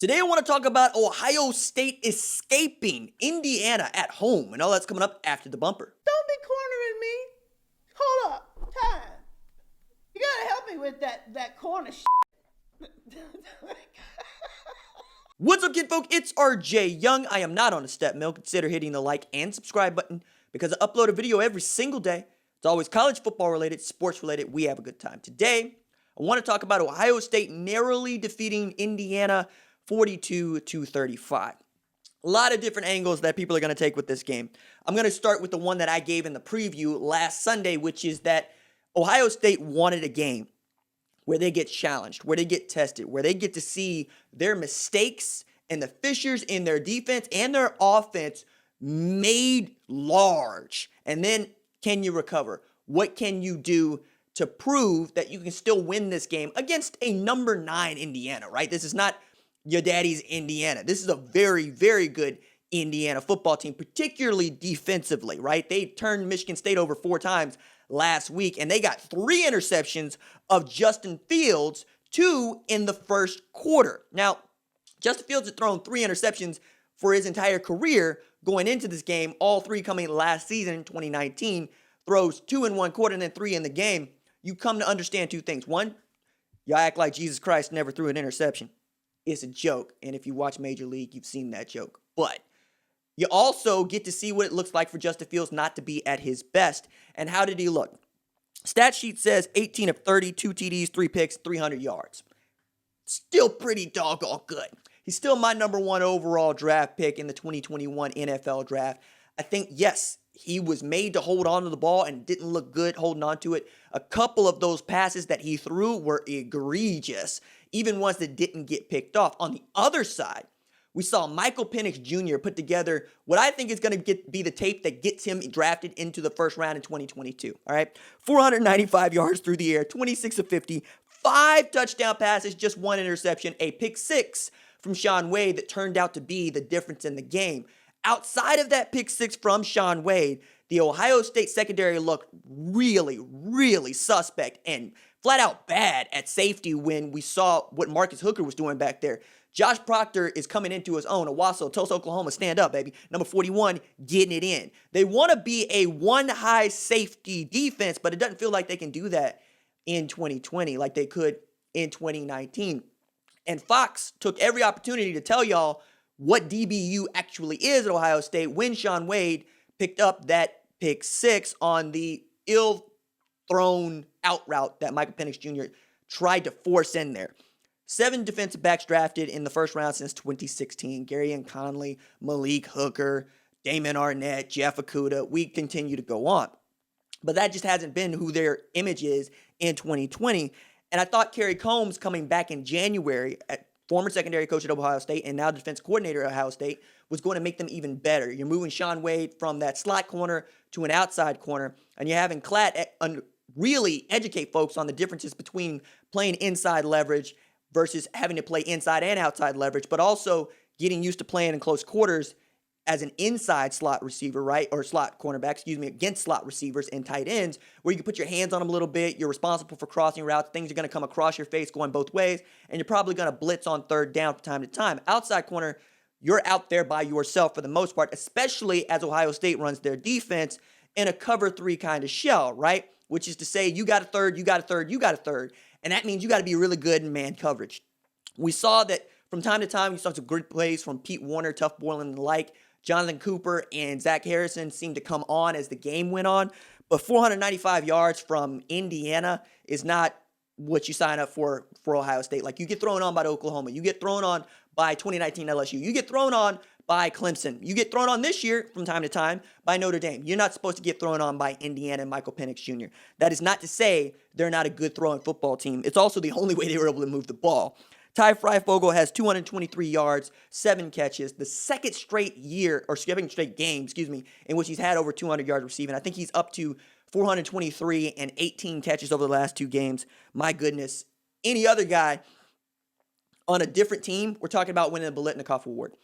Today I want to talk about Ohio State escaping Indiana at home, and all that's coming up after the bumper. Don't be cornering me. Hold up. Time. You gotta help me with that corner shit. What's up, kid folk? It's RJ Young. I am not on a step mill. Consider hitting the like and subscribe button because I upload a video every single day. It's always college football related, sports related. We have a good time. Today, I want to talk about Ohio State narrowly defeating Indiana 42-35. A lot of different angles that people are going to take with this game. I'm going to start with the one that I gave in the preview last Sunday, which is that Ohio State wanted a game where they get challenged, where they get tested, where they get to see their mistakes and the fissures in their defense and their offense made large. And then, can you recover? What can you do to prove that you can still win this game against a number 9 Indiana, right? This is not your daddy's Indiana. This is a very, very good Indiana football team, particularly defensively, right? They turned Michigan State over 4 times last week, and they got 3 interceptions of Justin Fields, 2 in the first quarter. Now, Justin Fields had thrown 3 interceptions for his entire career going into this game, all 3 coming last season in 2019, throws 2 in one quarter and then 3 in the game. You come to understand 2 things. One, y'all act like Jesus Christ never threw an interception. It's a joke, and if you watch Major League, you've seen that joke. But you also get to see what it looks like for Justin Fields not to be at his best. And how did he look? Stat sheet says 18 of 30, 2 TDs, 3 picks, 300 yards. Still pretty doggone good. He's still my number 1 overall draft pick in the 2021 NFL draft. I think, yes, he was made to hold on to the ball and didn't look good holding on to it. A couple of those passes that he threw were egregious, even ones that didn't get picked off. On the other side, we saw Michael Penix Jr. put together what I think is going to be the tape that gets him drafted into the first round in 2022. All right, 495 yards through the air, 26 of 50, 5 touchdown passes, just 1 interception, a pick 6 from Shaun Wade that turned out to be the difference in the game. Outside of that pick 6 from Shaun Wade, the Ohio State secondary looked really, really suspect and flat out bad at safety when we saw what Marcus Hooker was doing back there. Josh Proctor is coming into his own. Owasso, Tulsa, Oklahoma, stand up, baby. Number 41, getting it in. They want to be a one-high safety defense, but it doesn't feel like they can do that in 2020 like they could in 2019. And Fox took every opportunity to tell y'all what DBU actually is at Ohio State when Shaun Wade picked up that pick 6 on the ill-thrown out route that Michael Penix Jr. tried to force in there. 7 defensive backs drafted in the first round since 2016. Garyon Conley, Malik Hooker, Damon Arnett, Jeff Okudah. We continue to go on. But that just hasn't been who their image is in 2020. And I thought Kerry Combs coming back in January, former secondary coach at Ohio State and now defense coordinator at Ohio State, was going to make them even better. You're moving Shaun Wade from that slot corner to an outside corner, and you're having Klatt really educate folks on the differences between playing inside leverage versus having to play inside and outside leverage, but also getting used to playing in close quarters as an inside slot receiver, right? Or slot cornerback, against slot receivers and tight ends, where you can put your hands on them a little bit. You're responsible for crossing routes. Things are going to come across your face going both ways, and you're probably going to blitz on third down from time to time. Outside corner, you're out there by yourself for the most part, especially as Ohio State runs their defense in a cover 3 kind of shell, right? Which is to say, you got a third, you got a third, you got a third. And that means you got to be really good in man coverage. We saw that from time to time, we saw some good plays from Pete Warner, Tuff Borland, and the like. Jonathan Cooper and Zach Harrison seemed to come on as the game went on. But 495 yards from Indiana is not what you sign up for Ohio State. Like, you get thrown on by Oklahoma. You get thrown on by 2019 LSU. You get thrown on by Clemson. You get thrown on this year from time to time by Notre Dame. You're not supposed to get thrown on by Indiana and Michael Penix Jr. That is not to say they're not a good throwing football team. It's also the only way they were able to move the ball. Ty Freifogel has 223 yards, 7 catches, the second straight game, in which he's had over 200 yards receiving. I think he's up to 423 and 18 catches over the last 2 games. My goodness. Any other guy on a different team, we're talking about winning the Biletnikoff Award.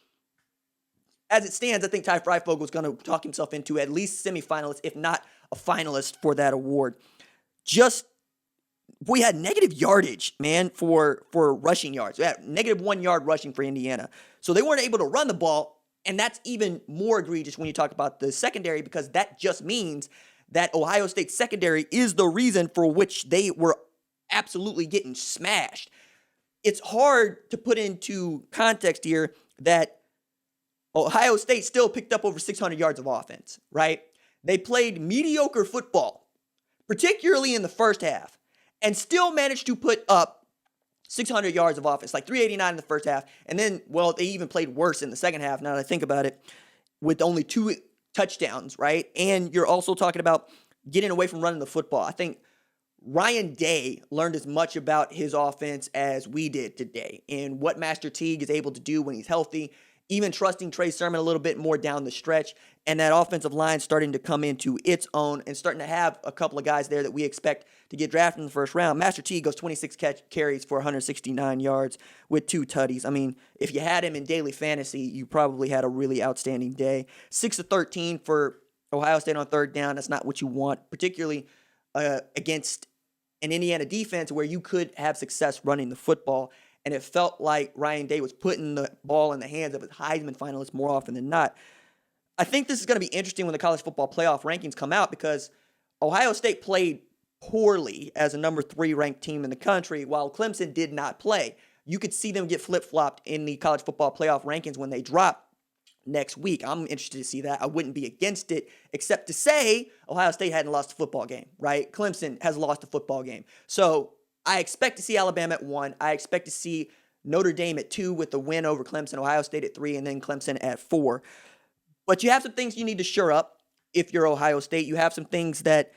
As it stands, I think Ty Freifogel is going to talk himself into at least semifinalists, if not a finalist for that award. Just we had negative yardage, man, for rushing yards. We had negative 1 yard rushing for Indiana. So they weren't able to run the ball, and that's even more egregious when you talk about the secondary, because that just means that Ohio State secondary is the reason for which they were absolutely getting smashed. It's hard to put into context here that Ohio State still picked up over 600 yards of offense, right? They played mediocre football, particularly in the first half, and still managed to put up 600 yards of offense, like 389 in the first half. And then, well, they even played worse in the second half, now that I think about it, with only 2 touchdowns, right? And you're also talking about getting away from running the football. I think Ryan Day learned as much about his offense as we did today, and what Master Teague is able to do when he's healthy, even trusting Trey Sermon a little bit more down the stretch, and that offensive line starting to come into its own and starting to have a couple of guys there that we expect to get drafted in the first round. Master Teague goes 26 carries for 169 yards with 2 tutties. I mean, if you had him in daily fantasy, you probably had a really outstanding day. 6 of 13 for Ohio State on third down. That's not what you want, particularly against an Indiana defense where you could have success running the football. And it felt like Ryan Day was putting the ball in the hands of his Heisman finalists more often than not. I think this is going to be interesting when the college football playoff rankings come out, because Ohio State played poorly as a number 3 ranked team in the country, while Clemson did not play. You could see them get flip-flopped in the college football playoff rankings when they drop next week. I'm interested to see that. I wouldn't be against it, except to say Ohio State hadn't lost a football game, right? Clemson has lost a football game. So I expect to see Alabama at 1. I expect to see Notre Dame at 2 with the win over Clemson, Ohio State at 3, and then Clemson at 4. But you have some things you need to shore up if you're Ohio State. You have some things that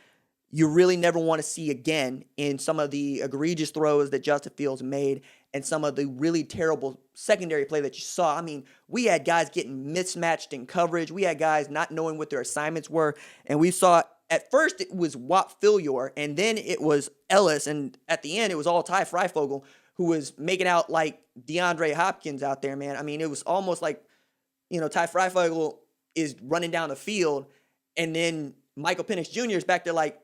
you really never want to see again in some of the egregious throws that Justin Fields made and some of the really terrible secondary play that you saw. I mean, we had guys getting mismatched in coverage. We had guys not knowing what their assignments were. And we saw, at first it was Whop Philyor, and then it was Ellis, and at the end it was all Ty Freifogel, who was making out like DeAndre Hopkins out there, man. I mean, it was almost like, Ty Freifogel is running down the field, and then Michael Penix Jr. is back there like,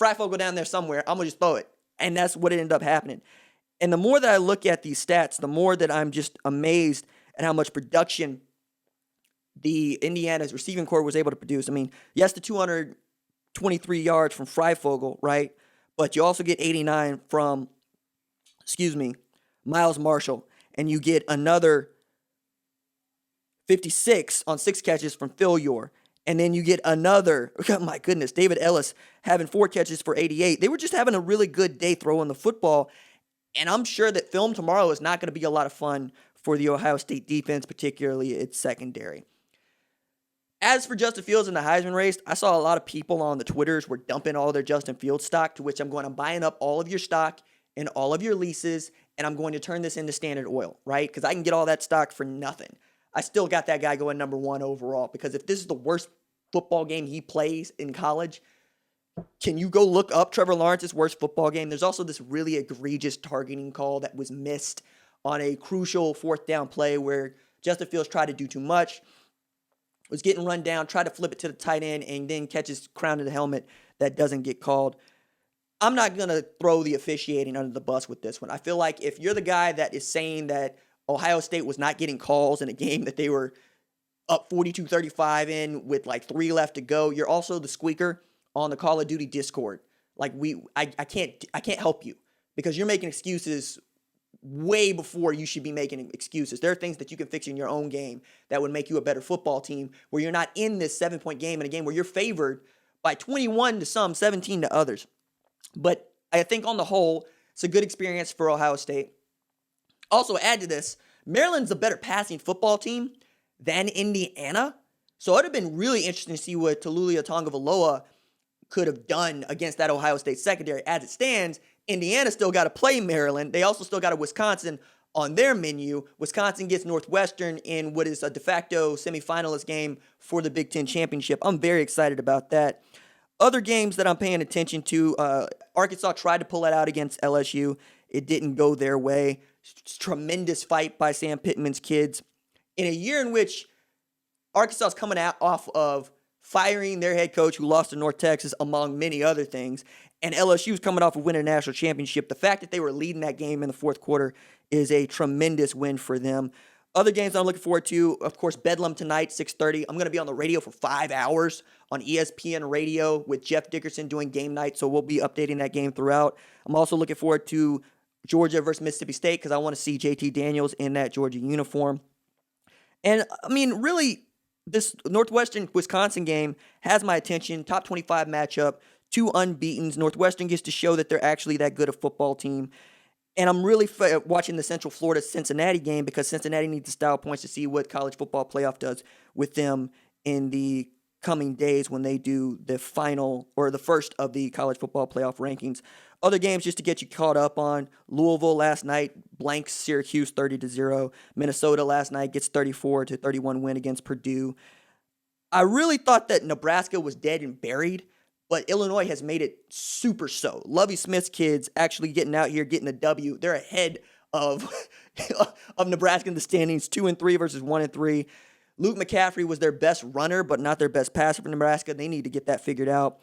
Freifogel down there somewhere, I'm going to just throw it. And that's what ended up happening. And the more that I look at these stats, the more that I'm just amazed at how much production the Indiana's receiving corps was able to produce. I mean, yes, the 223 yards from Freifogel, right? But you also get 89 from, Miles Marshall. And you get another 56 on 6 catches from Philyor. And then you get another, oh my goodness, David Ellis having 4 catches for 88. They were just having a really good day throwing the football. And I'm sure that film tomorrow is not going to be a lot of fun for the Ohio State defense, particularly its secondary. As for Justin Fields in the Heisman race, I saw a lot of people on the Twitters were dumping all their Justin Fields stock, to which I'm buying up all of your stock and all of your leases, and I'm going to turn this into Standard Oil, right? Because I can get all that stock for nothing. I still got that guy going number 1 overall, because if this is the worst football game he plays in college, can you go look up Trevor Lawrence's worst football game? There's also this really egregious targeting call that was missed on a crucial 4th down play where Justin Fields tried to do too much, was getting run down, tried to flip it to the tight end, and then catches crown of the helmet that doesn't get called. I'm not going to throw the officiating under the bus with this one. I feel like if you're the guy that is saying that Ohio State was not getting calls in a game that they were up 42-35 in with like 3 left to go, you're also the squeaker on the Call of Duty Discord. Like I can't help you, because you're making excuses way before you should be making excuses. There are things that you can fix in your own game that would make you a better football team, where you're not in this 7-point game, in a game where you're favored by 21 to some, 17 to others. But I think on the whole, it's a good experience for Ohio State. Also, add to this, Maryland's a better passing football team than Indiana. So it would have been really interesting to see what Taulia Tagovailoa could have done against that Ohio State secondary. As it stands, Indiana still got to play Maryland. They also still got a Wisconsin on their menu. Wisconsin gets Northwestern in what is a de facto semifinalist game for the Big Ten Championship. I'm very excited about that. Other games that I'm paying attention to, Arkansas tried to pull it out against LSU. It didn't go their way. Tremendous fight by Sam Pittman's kids. In a year in which Arkansas is coming out off of firing their head coach who lost to North Texas, among many other things, And LSU's coming off of winning a national championship. The fact that they were leading that game in the fourth quarter is a tremendous win for them. Other games I'm looking forward to, of course, Bedlam tonight, 6:30. I'm going to be on the radio for 5 hours on ESPN Radio with Jeff Dickerson doing game night, so we'll be updating that game throughout. I'm also looking forward to Georgia versus Mississippi State because I want to see JT Daniels in that Georgia uniform. And, I mean, really, this Northwestern-Wisconsin game has my attention. Top 25 matchup, 2 unbeatens. Northwestern gets to show that they're actually that good a football team. And I'm really watching the Central Florida-Cincinnati game because Cincinnati needs the style points to see what college football playoff does with them in the coming days when they do the final or the first of the college football playoff rankings. Other games just to get you caught up on. Louisville last night blanks Syracuse 30-0. Minnesota last night gets 34-31 win against Purdue. I really thought that Nebraska was dead and buried, but Illinois has made it super so. Lovie Smith's kids actually getting out here, getting a W. They're ahead of Nebraska in the standings, 2-3 versus 1-3. Luke McCaffrey was their best runner, but not their best passer for Nebraska. They need to get that figured out.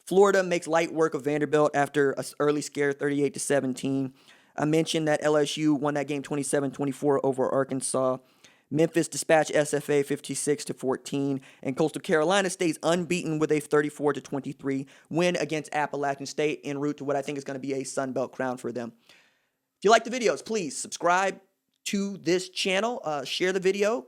Florida makes light work of Vanderbilt after an early scare, 38-17. I mentioned that LSU won that game 27-24 over Arkansas. Memphis dispatched SFA 56-14, and Coastal Carolina stays unbeaten with a 34-23 win against Appalachian State en route to what I think is going to be a Sun Belt crown for them. If you like the videos, please subscribe to this channel. Share the video.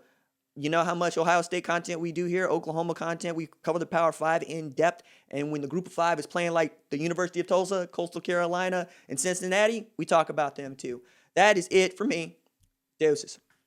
You know how much Ohio State content we do here, Oklahoma content. We cover the Power 5 in depth, and when the Group of 5 is playing like the University of Tulsa, Coastal Carolina, and Cincinnati, we talk about them too. That is it for me. Deuces.